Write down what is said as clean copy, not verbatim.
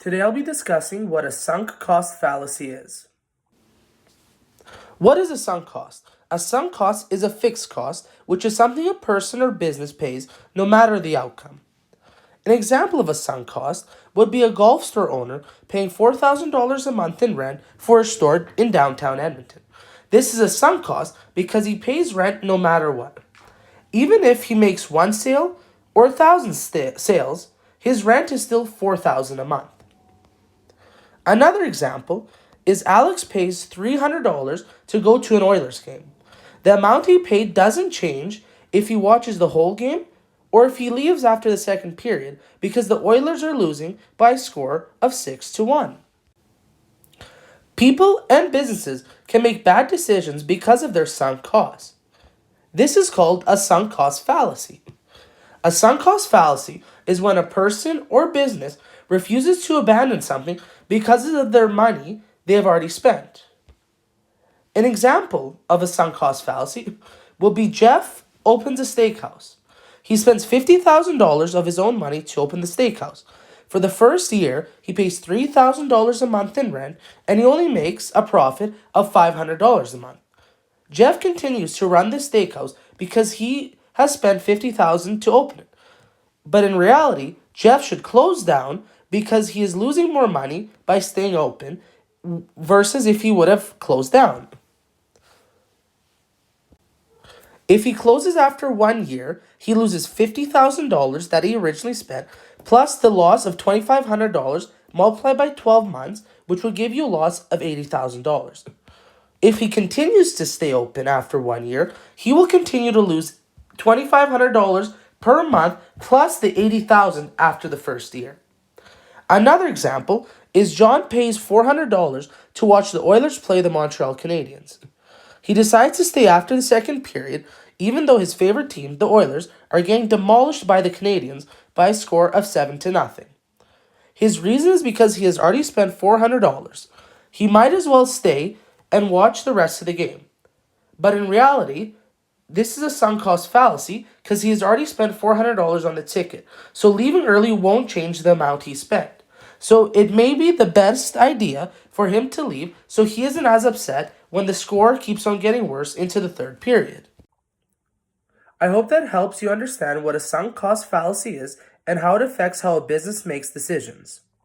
Today I'll be discussing what a sunk cost fallacy is. What is a sunk cost? A sunk cost is a fixed cost, which is something a person or business pays no matter the outcome. An example of a sunk cost would be a golf store owner paying $4,000 a month in rent for a store in downtown Edmonton. This is a sunk cost because he pays rent no matter what. Even if he makes one sale or 1,000 sales, his rent is still $4,000 a month. Another example is Alex pays $300 to go to an Oilers game. The amount he paid doesn't change if he watches the whole game or if he leaves after the second period because the Oilers are losing by a score of 6-1. People and businesses can make bad decisions because of their sunk costs. This is called a sunk cost fallacy. A sunk cost fallacy is when a person or business refuses to abandon something because of their money they have already spent. An example of a sunk cost fallacy will be Jeff opens a steakhouse. He spends $50,000 of his own money to open the steakhouse. For the first year, he pays $3,000 a month in rent and he only makes a profit of $500 a month. Jeff continues to run the steakhouse because he has spent $50,000 to open it. But in reality, Jeff should close down because he is losing more money by staying open versus if he would have closed down. If he closes after 1 year, he loses $50,000 that he originally spent, plus the loss of $2,500 multiplied by 12 months, which would give you a loss of $80,000. If he continues to stay open after 1 year, he will continue to lose $2,500 per month plus the $80,000 after the first year. Another example is John pays $400 to watch the Oilers play the Montreal Canadiens. He decides to stay after the second period, even though his favorite team, the Oilers, are getting demolished by the Canadiens by a score of 7-0. His reason is because he has already spent $400. He might as well stay and watch the rest of the game. But in reality, this is a sunk cost fallacy because he has already spent $400 on the ticket, so leaving early won't change the amount he spent. So it may be the best idea for him to leave so he isn't as upset when the score keeps on getting worse into the third period. I hope that helps you understand what a sunk cost fallacy is and how it affects how a business makes decisions.